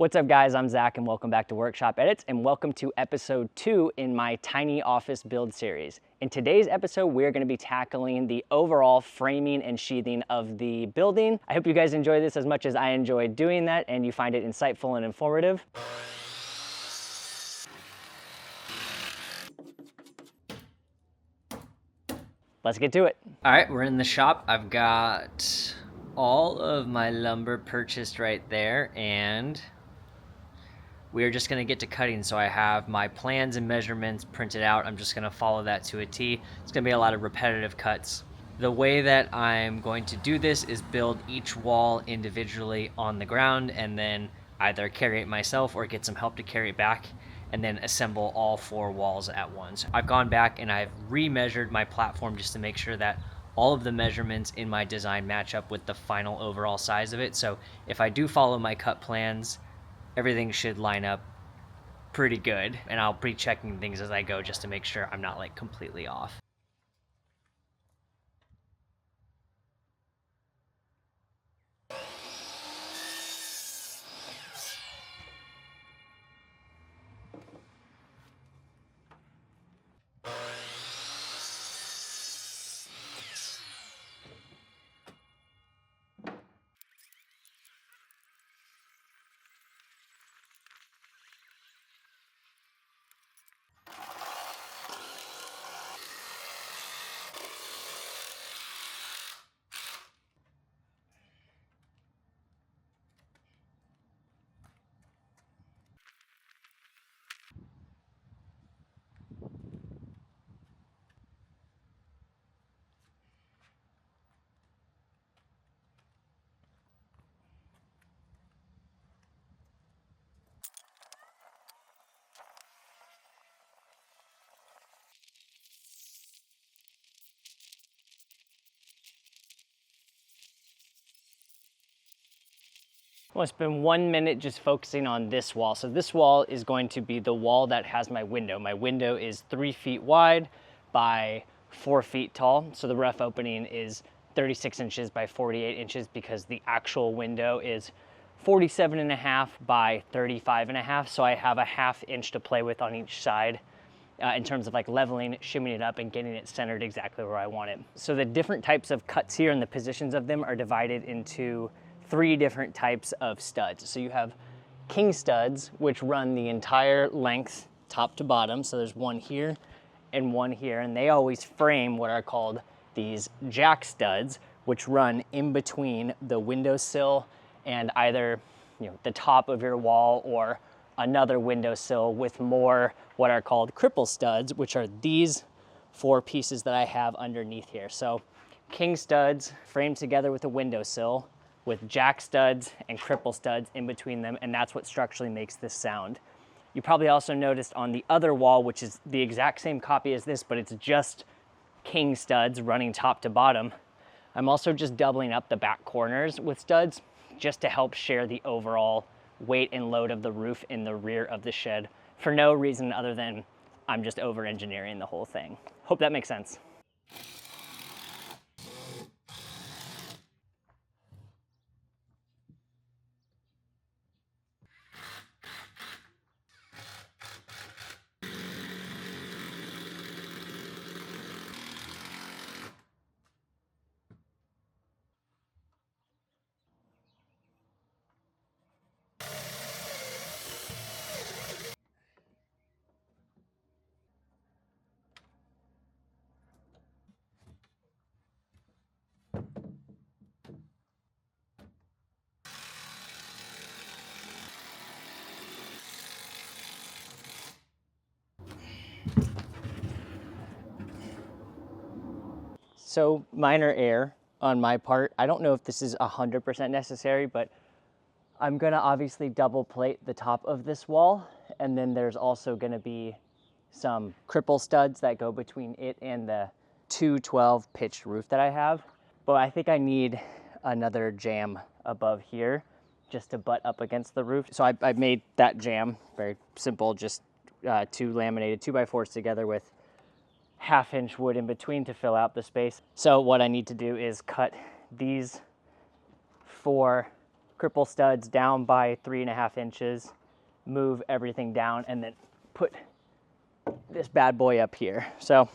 What's up guys, I'm Zach and welcome back to Workshop Edits and welcome to episode 2 in my tiny office build series. In today's episode, we're going to be tackling the overall framing and sheathing of the building. I hope you guys enjoy this as much as I enjoyed doing that and you find it insightful and informative. Let's get to it. All right, we're in the shop. I've got all of my lumber purchased right there and we're just gonna get to cutting. So I have my plans and measurements printed out. I'm just gonna follow that to a T. It's gonna be a lot of repetitive cuts. The way that I'm going to do this is build each wall individually on the ground and then either carry it myself or get some help to carry it back and then assemble all 4 walls at once. I've gone back and I've remeasured my platform just to make sure that all of the measurements in my design match up with the final overall size of it. So if I do follow my cut plans, everything should line up pretty good, and I'll be checking things as I go just to make sure I'm not like completely off. I want to spend 1 minute just focusing on this wall. So this wall is going to be the wall that has my window. My window is 3 feet wide by 4 feet tall. So the rough opening is 36 inches by 48 inches because the actual window is 47.5 by 35.5. So I have a ½ inch to play with on each side in terms of like leveling, shimming it up and getting it centered exactly where I want it. So the different types of cuts here and the positions of them are divided into 3 different types of studs. So you have king studs, which run the entire length, top to bottom. So there's one here and one here, and they always frame what are called these jack studs, which run in between the windowsill and either the top of your wall or another windowsill, with more what are called cripple studs, which are these 4 pieces that I have underneath here. So king studs framed together with a windowsill, with jack studs and cripple studs in between them, and that's what structurally makes this sound. You probably also noticed on the other wall, which is the exact same copy as this, but it's just king studs running top to bottom. I'm also just doubling up the back corners with studs just to help share the overall weight and load of the roof in the rear of the shed for no reason other than I'm just over engineering the whole thing. Hope that makes sense. So minor error on my part. I don't know if this is 100% necessary, but I'm gonna obviously double plate the top of this wall. And then there's also gonna be some cripple studs that go between it and the 212 pitched roof that I have. But I think I need another jamb above here just to butt up against the roof. So I made that jamb, very simple, just 2 laminated 2x4s together with ½ inch wood in between to fill out the space. So what I need to do is cut these 4 cripple studs down by 3.5 inches, move everything down, and then put this bad boy up here. So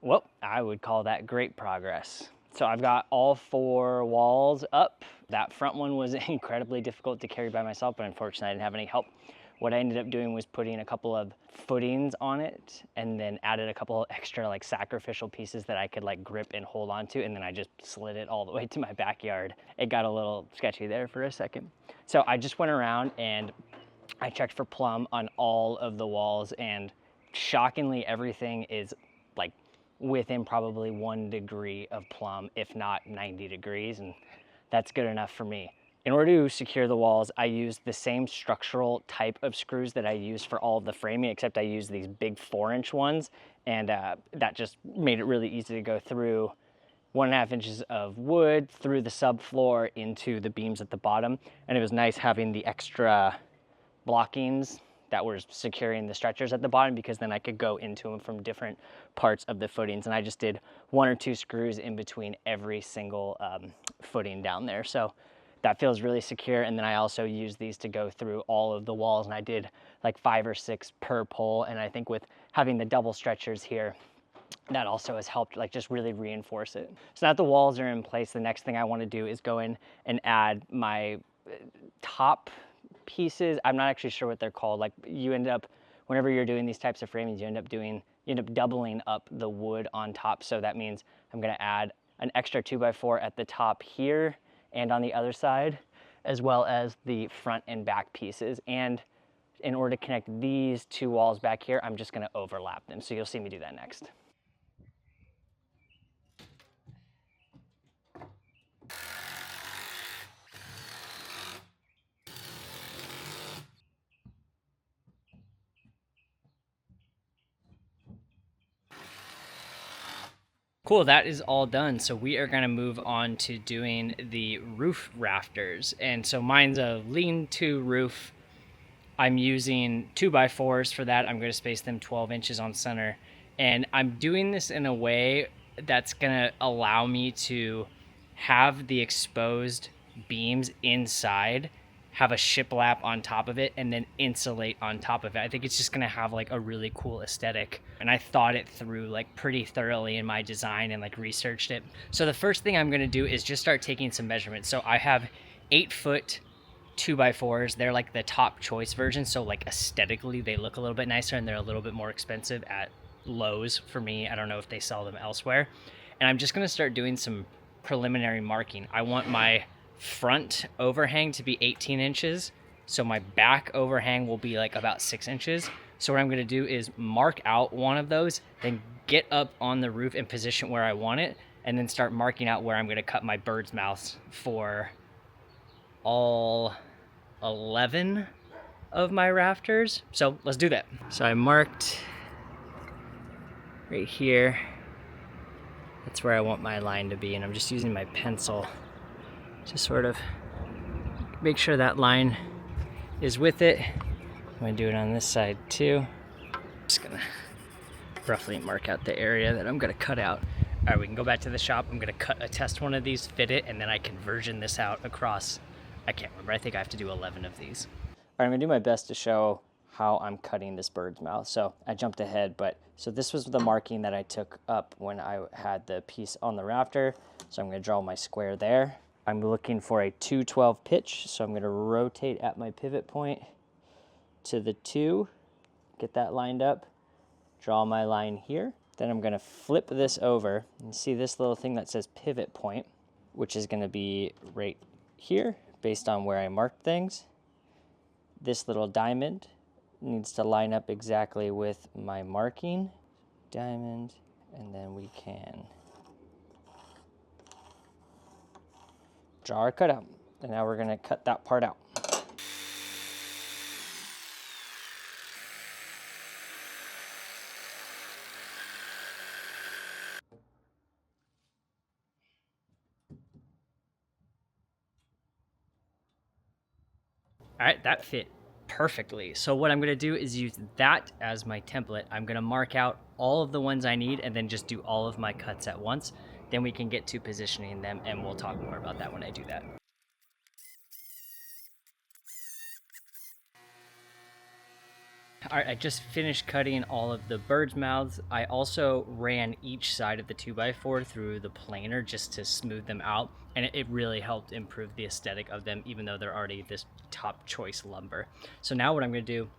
well, I would call that great progress. So I've got all 4 walls up. That front one was incredibly difficult to carry by myself, but unfortunately I didn't have any help. What I ended up doing was putting a couple of footings on it and then added a couple of extra like sacrificial pieces that I could like grip and hold onto, and then I just slid it all the way to my backyard. It got a little sketchy there for a second. So I just went around and I checked for plumb on all of the walls, and shockingly everything is like within probably 1 degree of plumb, if not 90 degrees, and that's good enough for me. In order to secure the walls, I used the same structural type of screws that I used for all of the framing, except I used these big 4-inch ones, and that just made it really easy to go through 1.5 inches of wood through the subfloor into the beams at the bottom. And it was nice having the extra blockings that were securing the stretchers at the bottom, because then I could go into them from different parts of the footings. And I just did 1 or 2 screws in between every single footing down there. So that feels really secure. And then I also used these to go through all of the walls, and I did like 5 or 6 per pole. And I think with having the double stretchers here, that also has helped like just really reinforce it. So now that the walls are in place, the next thing I want to do is go in and add my top pieces. I'm not actually sure what they're called. Like you end up, whenever you're doing these types of framings, you end up doubling up the wood on top. So that means I'm going to add an extra 2x4 at the top here and on the other side, as well as the front and back pieces. And in order to connect these 2 walls back here, I'm just going to overlap them. So you'll see me do that next. Cool, that is all done. So we are gonna move on to doing the roof rafters. And so mine's a lean-to roof. I'm using 2x4s for that. I'm gonna space them 12 inches on center. And I'm doing this in a way that's gonna allow me to have the exposed beams inside, have a shiplap on top of it, and then insulate on top of it. I think it's just gonna have like a really cool aesthetic. And I thought it through like pretty thoroughly in my design and like researched it. So the first thing I'm gonna do is just start taking some measurements. So I have 8-foot 2x4s. They're like the top choice version. So like aesthetically, they look a little bit nicer, and they're a little bit more expensive at Lowe's for me. I don't know if they sell them elsewhere. And I'm just gonna start doing some preliminary marking. I want my front overhang to be 18 inches. So my back overhang will be like about 6 inches. So what I'm gonna do is mark out one of those, then get up on the roof and position where I want it, and then start marking out where I'm gonna cut my bird's mouths for all 11 of my rafters. So let's do that. So I marked right here. That's where I want my line to be, and I'm just using my pencil to sort of make sure that line is with it. I'm gonna do it on this side too. Just gonna roughly mark out the area that I'm gonna cut out. All right, we can go back to the shop. I'm gonna test one of these, fit it, and then I can version this out across, I can't remember, I think I have to do 11 of these. All right, I'm gonna do my best to show how I'm cutting this bird's mouth. So I jumped ahead, but so this was the marking that I took up when I had the piece on the rafter. So I'm gonna draw my square there. I'm looking for a 212 pitch, so I'm gonna rotate at my pivot point to the 2, get that lined up, draw my line here. Then I'm gonna flip this over and see this little thing that says pivot point, which is gonna be right here based on where I marked things. This little diamond needs to line up exactly with my marking. Diamond, and then we can draw our cutout. And now we're gonna cut that part out. All right, that fit perfectly. So what I'm gonna do is use that as my template. I'm gonna mark out all of the ones I need and then just do all of my cuts at once. Then we can get to positioning them, and we'll talk more about that when I do that. All right, I just finished cutting all of the bird's mouths. I also ran each side of the 2x4 through the planer just to smooth them out, and it really helped improve the aesthetic of them, even though they're already this top choice lumber. So now what I'm gonna do,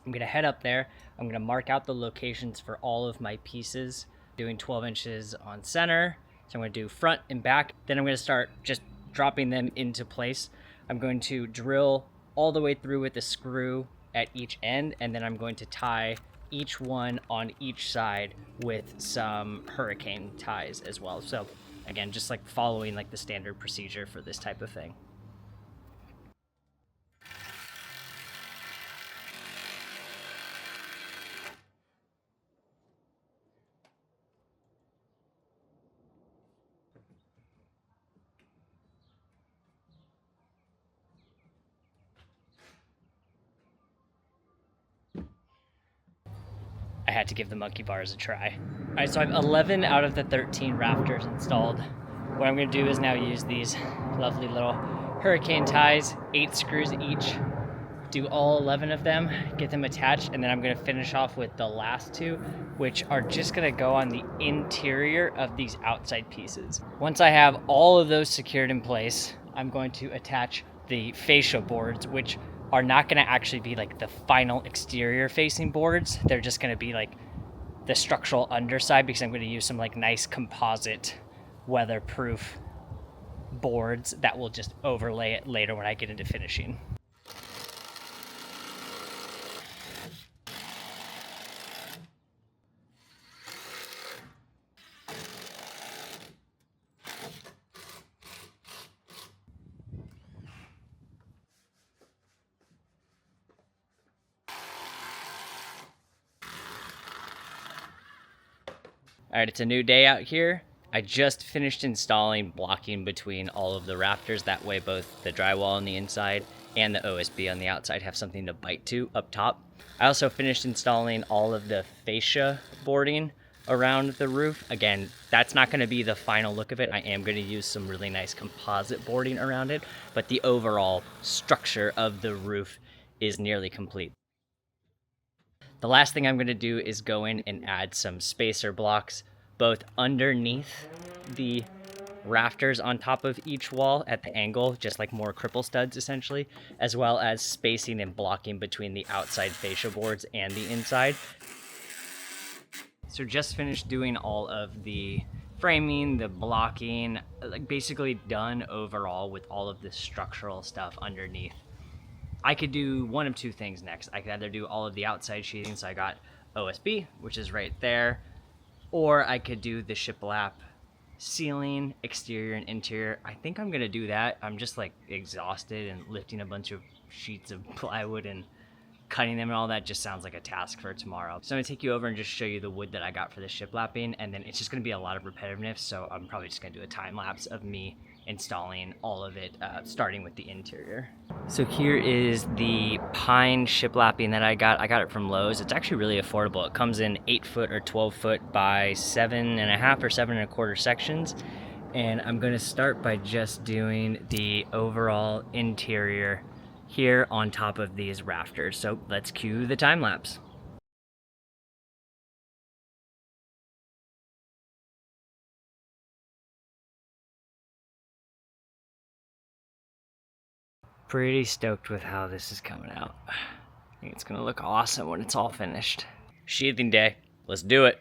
I'm gonna head up there, I'm gonna mark out the locations for all of my pieces, doing 12 inches on center. So I'm gonna do front and back, then I'm gonna start just dropping them into place. I'm going to drill all the way through with a screw at each end, and then I'm going to tie each one on each side with some hurricane ties as well. So again, just like following like the standard procedure for this type of thing. I had to give the monkey bars a try. All right, so I have 11 out of the 13 rafters installed. What I'm gonna do is now use these lovely little hurricane ties, 8 screws each, do all 11 of them, get them attached, and then I'm gonna finish off with the last 2, which are just gonna go on the interior of these outside pieces. Once I have all of those secured in place, I'm going to attach the fascia boards, which are not gonna actually be like the final exterior facing boards. They're just gonna be like the structural underside, because I'm gonna use some like nice composite weatherproof boards that will just overlay it later when I get into finishing. All right, it's a new day out here. I just finished installing blocking between all of the rafters. That way both the drywall on the inside and the OSB on the outside have something to bite to up top. I also finished installing all of the fascia boarding around the roof. Again, that's not gonna be the final look of it. I am gonna use some really nice composite boarding around it, but the overall structure of the roof is nearly complete. The last thing I'm gonna do is go in and add some spacer blocks, both underneath the rafters on top of each wall at the angle, just like more cripple studs essentially, as well as spacing and blocking between the outside fascia boards and the inside. So just finished doing all of the framing, the blocking, like basically done overall with all of the structural stuff underneath. I could do one of 2 things next. I could either do all of the outside sheathing, so I got OSB, which is right there, or I could do the Shiplap ceiling, exterior and interior. I think I'm gonna do that. I'm just like exhausted, and lifting a bunch of sheets of plywood and cutting them and all that just sounds like a task for tomorrow. So I'm gonna take you over and just show you the wood that I got for the shiplapping, and then it's just gonna be a lot of repetitiveness, so I'm probably just gonna do a time lapse of me installing all of it, starting with the interior. So here is the pine shiplapping that I got. I got it from Lowe's. It's actually really affordable. It comes in 8 foot or 12 foot by 7.5 or 7.25 sections. And I'm gonna start by just doing the overall interior here on top of these rafters. So let's cue the time lapse. Pretty stoked with how this is coming out. I think it's gonna look awesome when it's all finished. Sheathing day, let's do it.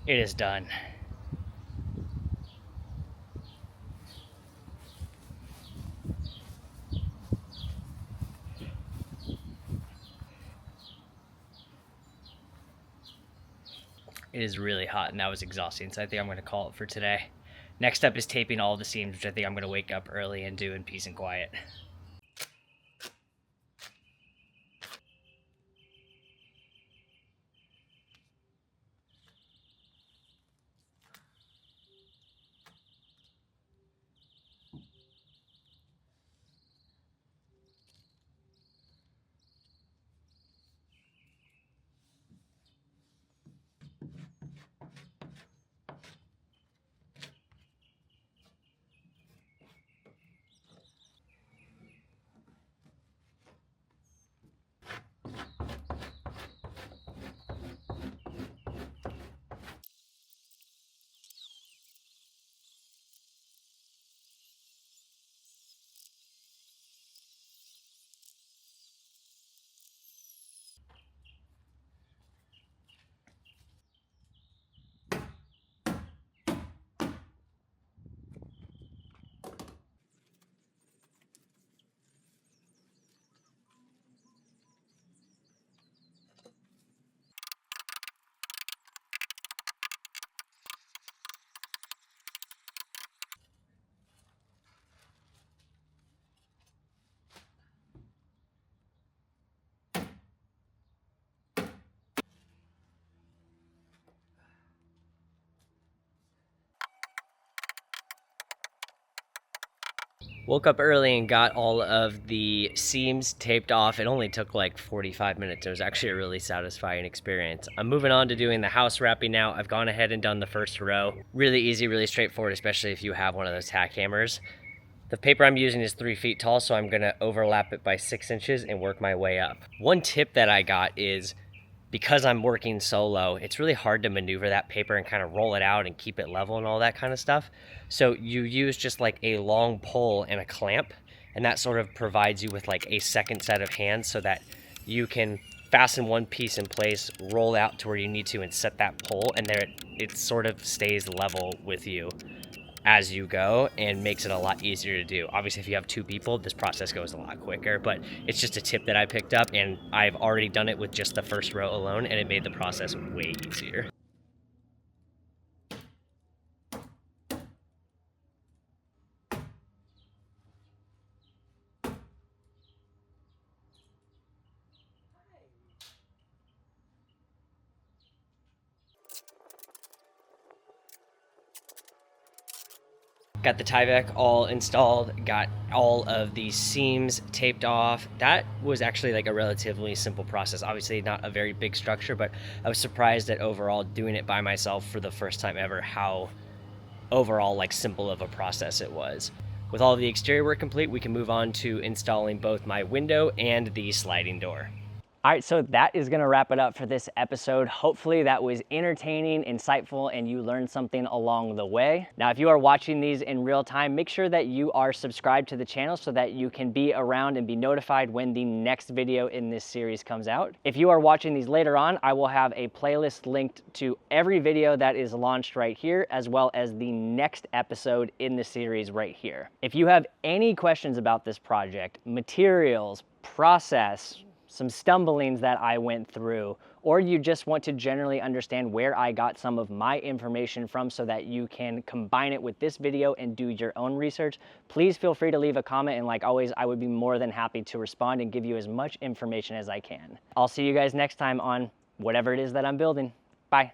It is done. It is really hot and that was exhausting, so I think I'm going to call it for today. Next up is taping all the seams, which I think I'm going to wake up early and do in peace and quiet. Woke up early and got all of the seams taped off. It only took like 45 minutes. It was actually a really satisfying experience. I'm moving on to doing the house wrapping now. I've gone ahead and done the first row. Really easy, really straightforward, especially if you have one of those tack hammers. The paper I'm using is 3 feet tall, so I'm gonna overlap it by 6 inches and work my way up. One tip that I got is, because I'm working solo, it's really hard to maneuver that paper and kind of roll it out and keep it level and all that kind of stuff. So you use just like a long pole and a clamp, and that sort of provides you with like a second set of hands so that you can fasten one piece in place, roll out to where you need to, and set that pole, and there it sort of stays level with you as you go and makes it a lot easier to do. Obviously, if you have 2 people, this process goes a lot quicker, but it's just a tip that I picked up, and I've already done it with just the first row alone, and it made the process way easier. Got the Tyvek all installed, got all of the seams taped off. That was actually like a relatively simple process. Obviously not a very big structure, but I was surprised at overall doing it by myself for the first time ever, how overall like simple of a process it was. With all of the exterior work complete, we can move on to installing both my window and the sliding door. All right, so that is gonna wrap it up for this episode. Hopefully that was entertaining, insightful, and you learned something along the way. Now, if you are watching these in real time, make sure that you are subscribed to the channel so that you can be around and be notified when the next video in this series comes out. If you are watching these later on, I will have a playlist linked to every video that is launched right here, as well as the next episode in the series right here. If you have any questions about this project, materials, process, some stumblings that I went through, or you just want to generally understand where I got some of my information from so that you can combine it with this video and do your own research, please feel free to leave a comment, and like always, I would be more than happy to respond and give you as much information as I can. I'll see you guys next time on whatever it is that I'm building. Bye.